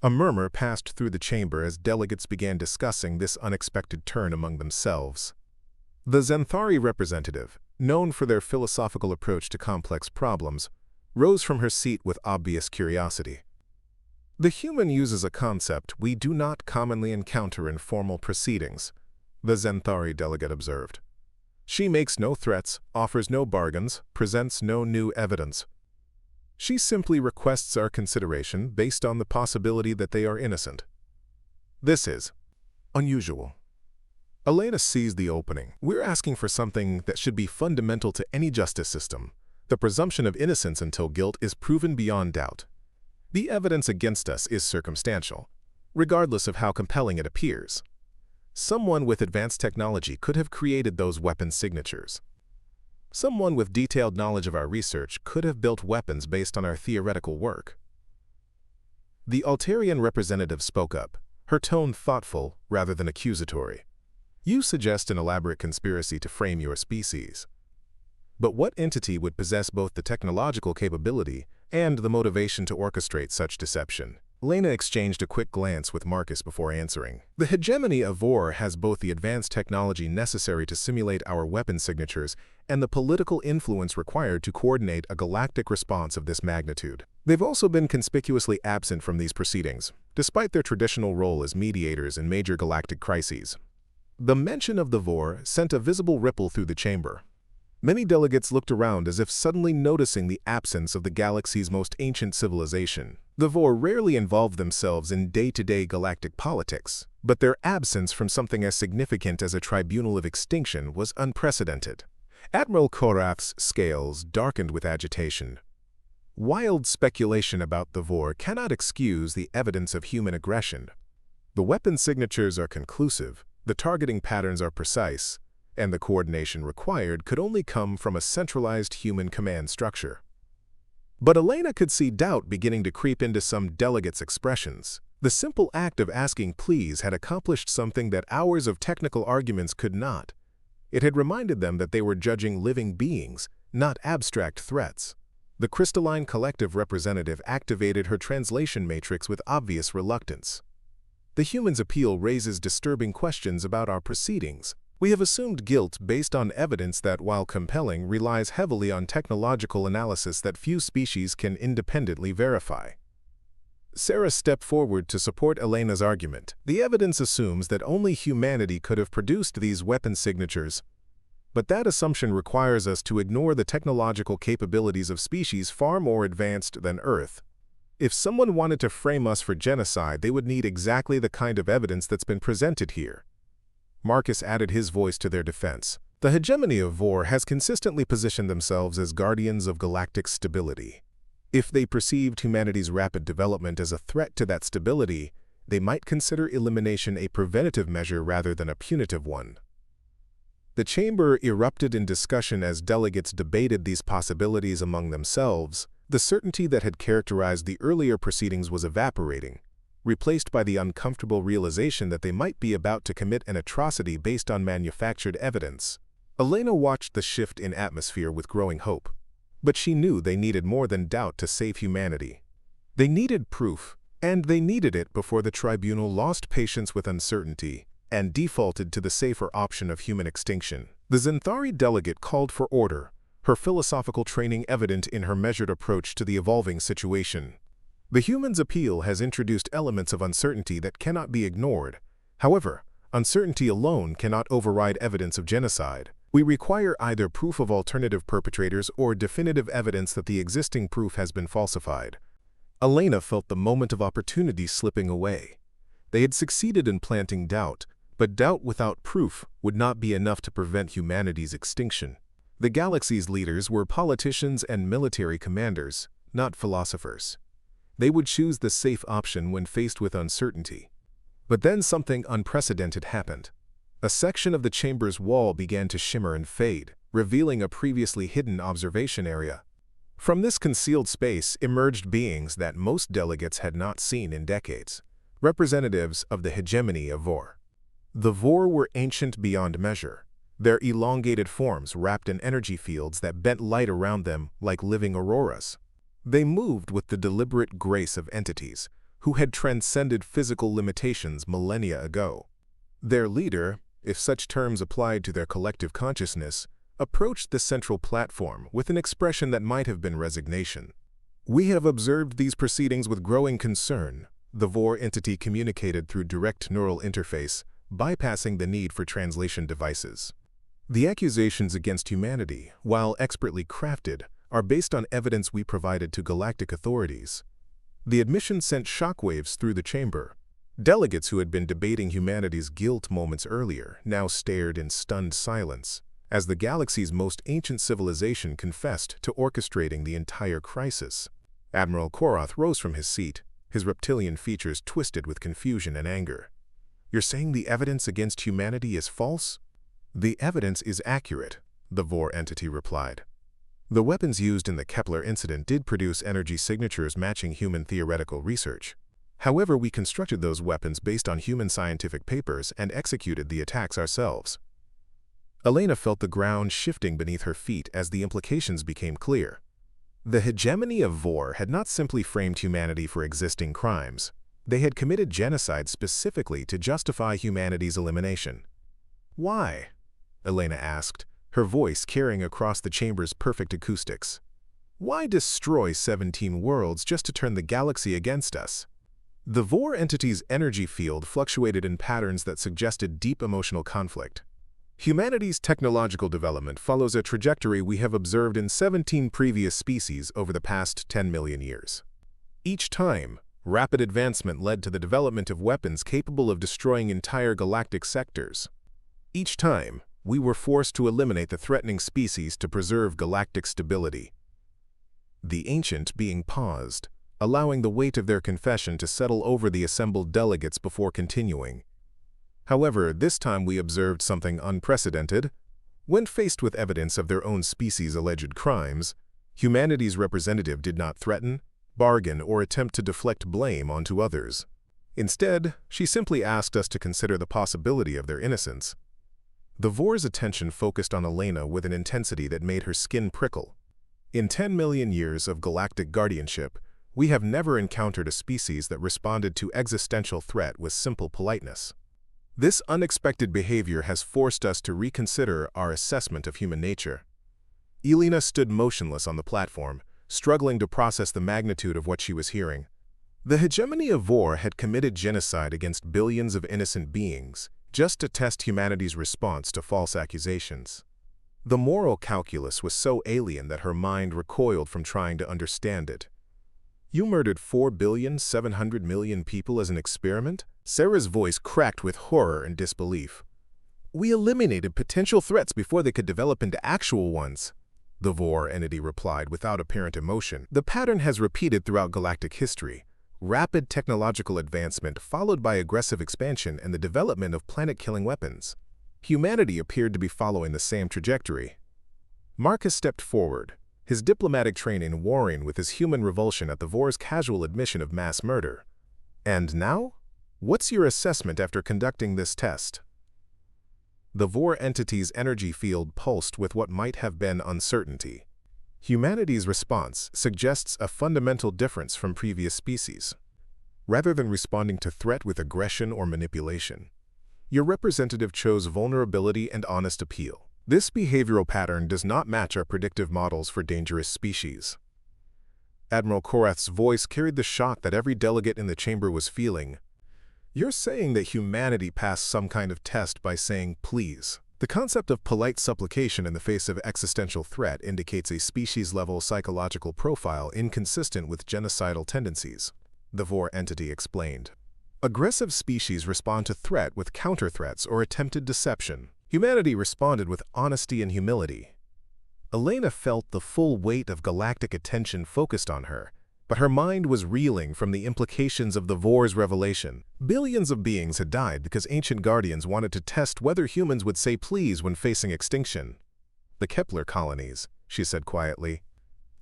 A murmur passed through the chamber as delegates began discussing this unexpected turn among themselves. The Centauri representative, known for their philosophical approach to complex problems, rose from her seat with obvious curiosity. "The human uses a concept we do not commonly encounter in formal proceedings," the Centauri delegate observed. "She makes no threats, offers no bargains, presents no new evidence. She simply requests our consideration based on the possibility that they are innocent. This is unusual." Elena seized the opening. "We're asking for something that should be fundamental to any justice system, the presumption of innocence until guilt is proven beyond doubt. The evidence against us is circumstantial, regardless of how compelling it appears. Someone with advanced technology could have created those weapon signatures. Someone with detailed knowledge of our research could have built weapons based on our theoretical work." The Altarian representative spoke up, her tone thoughtful rather than accusatory. "You suggest an elaborate conspiracy to frame your species. But what entity would possess both the technological capability and the motivation to orchestrate such deception?" Elena exchanged a quick glance with Marcus before answering. "The hegemony of Vor has both the advanced technology necessary to simulate our weapon signatures and the political influence required to coordinate a galactic response of this magnitude. They've also been conspicuously absent from these proceedings, despite their traditional role as mediators in major galactic crises." The mention of the Vor sent a visible ripple through the chamber. Many delegates looked around as if suddenly noticing the absence of the galaxy's most ancient civilization. The Vor rarely involved themselves in day-to-day galactic politics, but their absence from something as significant as a tribunal of extinction was unprecedented. Admiral Korath's scales darkened with agitation. Wild speculation about the Vor cannot excuse the evidence of human aggression. The weapon signatures are conclusive, the targeting patterns are precise, and the coordination required could only come from a centralized human command structure. But Elena could see doubt beginning to creep into some delegates' expressions. The simple act of asking please had accomplished something that hours of technical arguments could not. It had reminded them that they were judging living beings, not abstract threats. The crystalline collective representative activated her translation matrix with obvious reluctance. "The human's appeal raises disturbing questions about our proceedings. We have assumed guilt based on evidence that, while compelling, relies heavily on technological analysis that few species can independently verify." Sarah stepped forward to support Elena's argument. "The evidence assumes that only humanity could have produced these weapon signatures, but that assumption requires us to ignore the technological capabilities of species far more advanced than Earth. If someone wanted to frame us for genocide, they would need exactly the kind of evidence that's been presented here." Marcus added his voice to their defense. "The hegemony of Vor has consistently positioned themselves as guardians of galactic stability. If they perceived humanity's rapid development as a threat to that stability, they might consider elimination a preventative measure rather than a punitive one." The chamber erupted in discussion as delegates debated these possibilities among themselves. The certainty that had characterized the earlier proceedings was evaporating, replaced by the uncomfortable realization that they might be about to commit an atrocity based on manufactured evidence. Elena watched the shift in atmosphere with growing hope, but she knew they needed more than doubt to save humanity. They needed proof, and they needed it before the tribunal lost patience with uncertainty and defaulted to the safer option of human extinction. The Centauri delegate called for order, her philosophical training evident in her measured approach to the evolving situation. "The human's appeal has introduced elements of uncertainty that cannot be ignored. However, uncertainty alone cannot override evidence of genocide. We require either proof of alternative perpetrators or definitive evidence that the existing proof has been falsified." Elena felt the moment of opportunity slipping away. They had succeeded in planting doubt, But doubt without proof would not be enough to prevent humanity's extinction. The galaxy's leaders were politicians and military commanders, not philosophers. They would choose the safe option when faced with uncertainty. But then something unprecedented happened. A section of the chamber's wall began to shimmer and fade, revealing a previously hidden observation area. From this concealed space emerged beings that most delegates had not seen in decades, representatives of the hegemony of Vor. The Vor were ancient beyond measure, their elongated forms wrapped in energy fields that bent light around them like living auroras. They moved with the deliberate grace of entities who had transcended physical limitations millennia ago. Their leader, if such terms applied to their collective consciousness, approached the central platform with an expression that might have been resignation. "We have observed these proceedings with growing concern," the Vor entity communicated through direct neural interface, bypassing the need for translation devices. "The accusations against humanity, while expertly crafted, are based on evidence we provided to galactic authorities." The admission sent shockwaves through the chamber. Delegates who had been debating humanity's guilt moments earlier now stared in stunned silence, as the galaxy's most ancient civilization confessed to orchestrating the entire crisis. Admiral Korath rose from his seat, his reptilian features twisted with confusion and anger. "You're saying the evidence against humanity is false?" "The evidence is accurate," the Vor entity replied. "The weapons used in the Kepler incident did produce energy signatures matching human theoretical research. However, we constructed those weapons based on human scientific papers and executed the attacks ourselves." Elena felt the ground shifting beneath her feet as the implications became clear. The hegemony of Vor had not simply framed humanity for existing crimes. They had committed genocide specifically to justify humanity's elimination. "Why?" Elena asked, her voice carrying across the chamber's perfect acoustics. "Why destroy 17 worlds just to turn the galaxy against us?" The Vor entity's energy field fluctuated in patterns that suggested deep emotional conflict. "Humanity's technological development follows a trajectory we have observed in 17 previous species over the past 10 million years. Each time, rapid advancement led to the development of weapons capable of destroying entire galactic sectors. Each time, we were forced to eliminate the threatening species to preserve galactic stability." The ancient being paused, allowing the weight of their confession to settle over the assembled delegates before continuing. "However, this time we observed something unprecedented. When faced with evidence of their own species' alleged crimes, humanity's representative did not threaten, bargain, or attempt to deflect blame onto others. Instead, she simply asked us to consider the possibility of their innocence." The Vor's attention focused on Elena with an intensity that made her skin prickle. "In 10 million years of galactic guardianship, we have never encountered a species that responded to existential threat with simple politeness. This unexpected behavior has forced us to reconsider our assessment of human nature." Elena stood motionless on the platform, struggling to process the magnitude of what she was hearing. The hegemony of Vor had committed genocide against billions of innocent beings, just to test humanity's response to false accusations. The moral calculus was so alien that her mind recoiled from trying to understand it. "You murdered 4,700,000,000 people as an experiment?" Sarah's voice cracked with horror and disbelief. "We eliminated potential threats before they could develop into actual ones," the Vor entity replied without apparent emotion. "The pattern has repeated throughout galactic history. Rapid technological advancement followed by aggressive expansion and the development of planet-killing weapons. Humanity appeared to be following the same trajectory." Marcus stepped forward, his diplomatic training warring with his human revulsion at the Vor's casual admission of mass murder. "And now? What's your assessment after conducting this test?" The Vor entity's energy field pulsed with what might have been uncertainty. "Humanity's response suggests a fundamental difference from previous species. Rather than responding to threat with aggression or manipulation, your representative chose vulnerability and honest appeal. This behavioral pattern does not match our predictive models for dangerous species." Admiral Korath's voice carried the shock that every delegate in the chamber was feeling. "You're saying that humanity passed some kind of test by saying please. The concept of polite supplication in the face of existential threat indicates a species-level psychological profile inconsistent with genocidal tendencies," the Vor entity explained. Aggressive species respond to threat with counter-threats or attempted deception. Humanity responded with honesty and humility. Elena felt the full weight of galactic attention focused on her, but her mind was reeling from the implications of the Vor's revelation. Billions of beings had died because ancient guardians wanted to test whether humans would say please when facing extinction. "The Kepler colonies," she said quietly.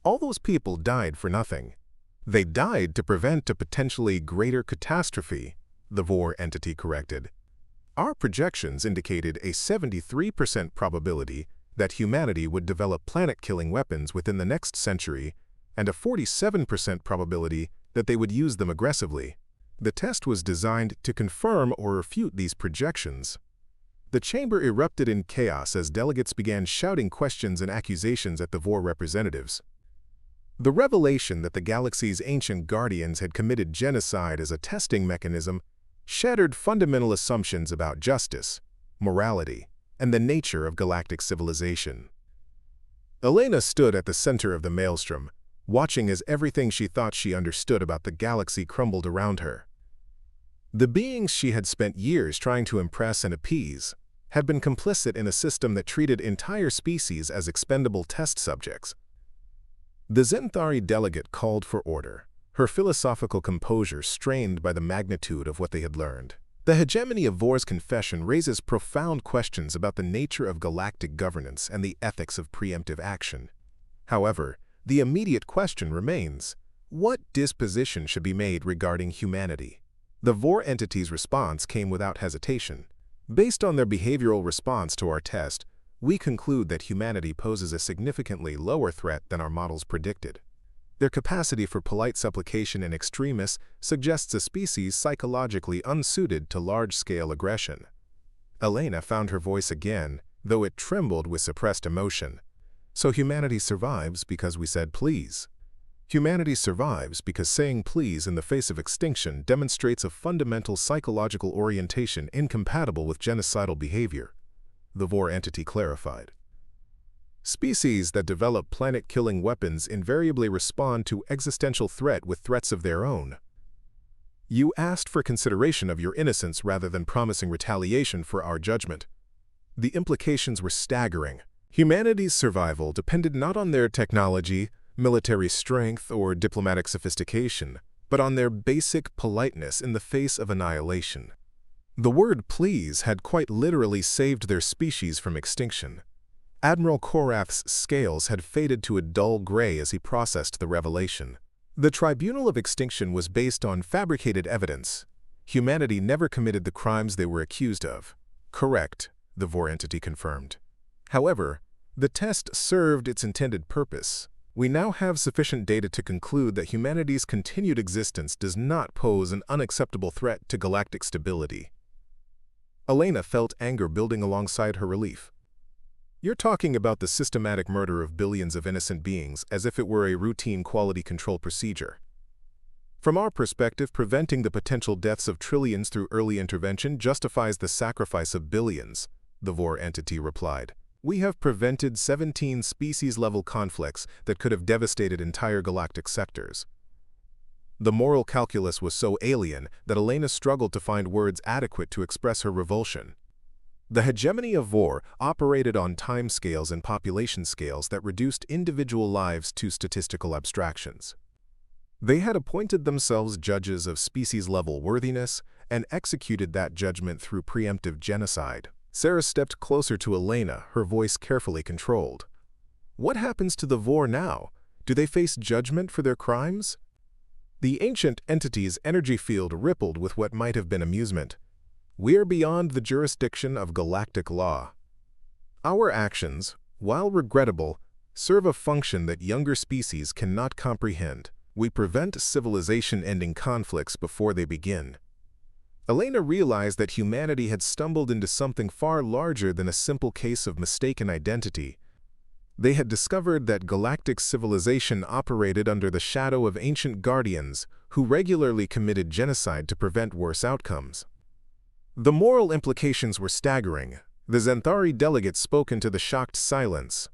"All those people died for nothing. They died to prevent a potentially greater catastrophe," the Vor entity corrected. "Our projections indicated a 73% probability that humanity would develop planet-killing weapons within the next century and a 47% probability that they would use them aggressively. The test was designed to confirm or refute these projections." The chamber erupted in chaos as delegates began shouting questions and accusations at the Vor representatives. The revelation that the galaxy's ancient guardians had committed genocide as a testing mechanism shattered fundamental assumptions about justice, morality, and the nature of galactic civilization. Elena stood at the center of the maelstrom, watching as everything she thought she understood about the galaxy crumbled around her. The beings she had spent years trying to impress and appease had been complicit in a system that treated entire species as expendable test subjects. The Centauri delegate called for order, her philosophical composure strained by the magnitude of what they had learned. The hegemony of Vor's confession raises profound questions about the nature of galactic governance and the ethics of preemptive action. However, the immediate question remains, what disposition should be made regarding humanity? The Vor entity's response came without hesitation. "Based on their behavioral response to our test, we conclude that humanity poses a significantly lower threat than our models predicted. Their capacity for polite supplication in extremis suggests a species psychologically unsuited to large-scale aggression." Elena found her voice again, though it trembled with suppressed emotion. "So humanity survives because we said please. Humanity survives because saying please in the face of extinction demonstrates a fundamental psychological orientation incompatible with genocidal behavior," the Vor entity clarified. "Species that develop planet-killing weapons invariably respond to existential threat with threats of their own. You asked for consideration of your innocence rather than promising retaliation for our judgment." The implications were staggering. Humanity's survival depended not on their technology, military strength, or diplomatic sophistication, but on their basic politeness in the face of annihilation. The word please had quite literally saved their species from extinction. Admiral Korath's scales had faded to a dull gray as he processed the revelation. The Tribunal of Extinction was based on fabricated evidence. Humanity never committed the crimes they were accused of. "Correct," the Vor entity confirmed. "However, the test served its intended purpose. We now have sufficient data to conclude that humanity's continued existence does not pose an unacceptable threat to galactic stability." Elena felt anger building alongside her relief. "You're talking about the systematic murder of billions of innocent beings as if it were a routine quality control procedure. From our perspective, preventing the potential deaths of trillions through early intervention justifies the sacrifice of billions," the Vor entity replied. "We have prevented 17 species-level conflicts that could have devastated entire galactic sectors." The moral calculus was so alien that Elena struggled to find words adequate to express her revulsion. The hegemony of Vor operated on time scales and population scales that reduced individual lives to statistical abstractions. They had appointed themselves judges of species-level worthiness and executed that judgment through preemptive genocide. Sarah stepped closer to Elena, her voice carefully controlled. "What happens to the Vor now? Do they face judgment for their crimes?" The ancient entity's energy field rippled with what might have been amusement. "We're beyond the jurisdiction of galactic law. Our actions, while regrettable, serve a function that younger species cannot comprehend. We prevent civilization-ending conflicts before they begin." Elena realized that humanity had stumbled into something far larger than a simple case of mistaken identity. They had discovered that galactic civilization operated under the shadow of ancient guardians who regularly committed genocide to prevent worse outcomes. The moral implications were staggering. The Centauri delegate spoke into the shocked silence.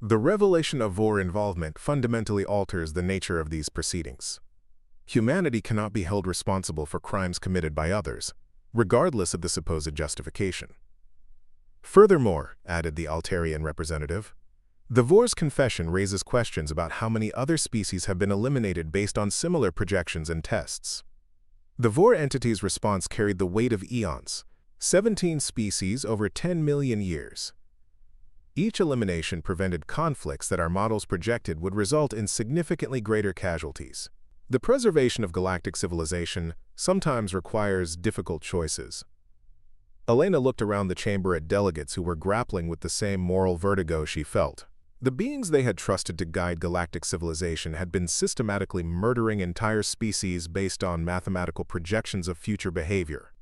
"The revelation of Vor involvement fundamentally alters the nature of these proceedings. Humanity cannot be held responsible for crimes committed by others, regardless of the supposed justification. Furthermore, added the Altarian representative, the Vor's confession raises questions about how many other species have been eliminated based on similar projections and tests. The Vor entity's response carried the weight of eons, 17 species over 10 million years. Each elimination prevented conflicts that our models projected would result in significantly greater casualties. The preservation of galactic civilization sometimes requires difficult choices. Elena looked around the chamber at delegates who were grappling with the same moral vertigo she felt. The beings they had trusted to guide galactic civilization had been systematically murdering entire species based on mathematical projections of future behavior.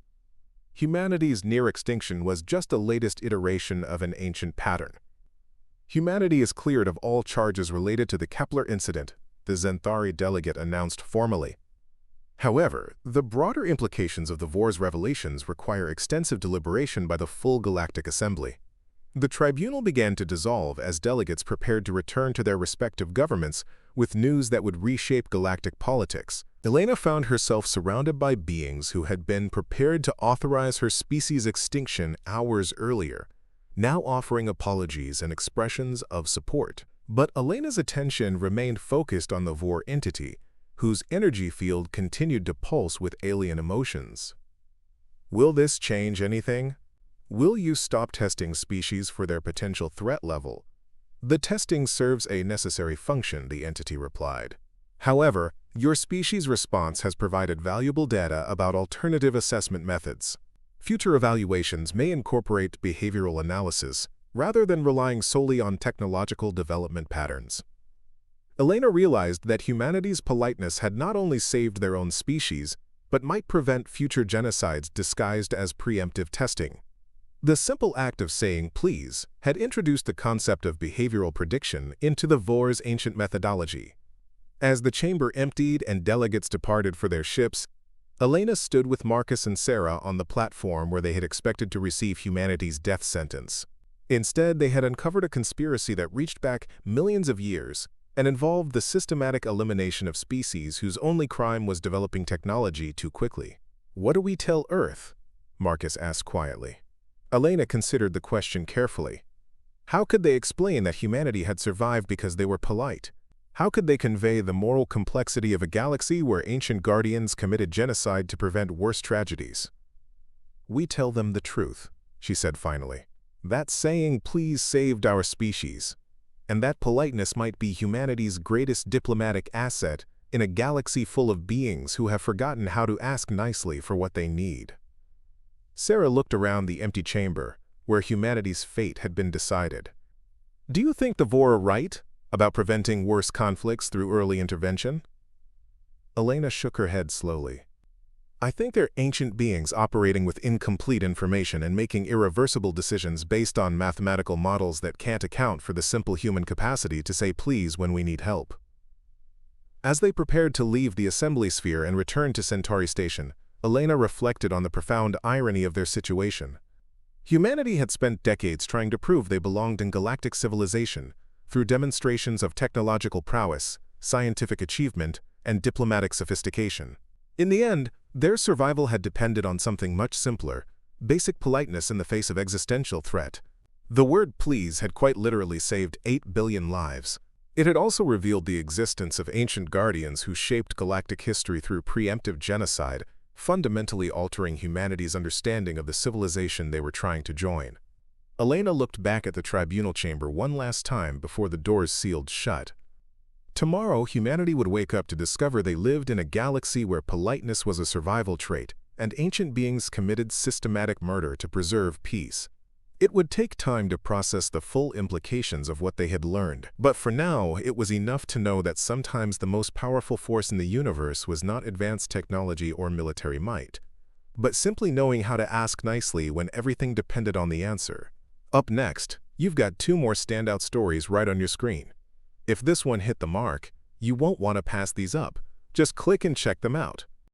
Humanity's near extinction was just the latest iteration of an ancient pattern. Humanity is cleared of all charges related to the Kepler incident, the Centauri delegate announced formally. However, the broader implications of the Vor's revelations require extensive deliberation by the full Galactic Assembly. The tribunal began to dissolve as delegates prepared to return to their respective governments with news that would reshape galactic politics. Elena found herself surrounded by beings who had been prepared to authorize her species' extinction hours earlier, now offering apologies and expressions of support. But Elena's attention remained focused on the Vor entity, whose energy field continued to pulse with alien emotions. Will this change anything? Will you stop testing species for their potential threat level? The testing serves a necessary function, the entity replied. However, your species' response has provided valuable data about alternative assessment methods. Future evaluations may incorporate behavioral analysis rather than relying solely on technological development patterns. Elena realized that humanity's politeness had not only saved their own species, but might prevent future genocides disguised as preemptive testing. The simple act of saying please had introduced the concept of behavioral prediction into the Vor's ancient methodology. As the chamber emptied and delegates departed for their ships, Elena stood with Marcus and Sarah on the platform where they had expected to receive humanity's death sentence. Instead, they had uncovered a conspiracy that reached back millions of years and involved the systematic elimination of species whose only crime was developing technology too quickly. "What do we tell Earth?" Marcus asked quietly. Elena considered the question carefully. How could they explain that humanity had survived because they were polite? How could they convey the moral complexity of a galaxy where ancient guardians committed genocide to prevent worse tragedies? "We tell them the truth," she said finally. "That saying please saved our species, and that politeness might be humanity's greatest diplomatic asset in a galaxy full of beings who have forgotten how to ask nicely for what they need." Sarah looked around the empty chamber, where humanity's fate had been decided. "Do you think the Vor are right about preventing worse conflicts through early intervention?" Elena shook her head slowly. "I think they're ancient beings operating with incomplete information and making irreversible decisions based on mathematical models that can't account for the simple human capacity to say please when we need help." As they prepared to leave the assembly sphere and return to Centauri Station, Elena reflected on the profound irony of their situation. Humanity had spent decades trying to prove they belonged in galactic civilization through demonstrations of technological prowess, scientific achievement, and diplomatic sophistication. In the end, their survival had depended on something much simpler: basic politeness in the face of existential threat. The word please had quite literally saved 8 billion lives. It had also revealed the existence of ancient guardians who shaped galactic history through preemptive genocide, fundamentally altering humanity's understanding of the civilization they were trying to join. Elena looked back at the tribunal chamber one last time before the doors sealed shut. Tomorrow, humanity would wake up to discover they lived in a galaxy where politeness was a survival trait, and ancient beings committed systematic murder to preserve peace. It would take time to process the full implications of what they had learned, but for now, it was enough to know that sometimes the most powerful force in the universe was not advanced technology or military might, but simply knowing how to ask nicely when everything depended on the answer. Up next, you've got 2 more standout stories right on your screen. If this one hit the mark, you won't want to pass these up. Just click and check them out.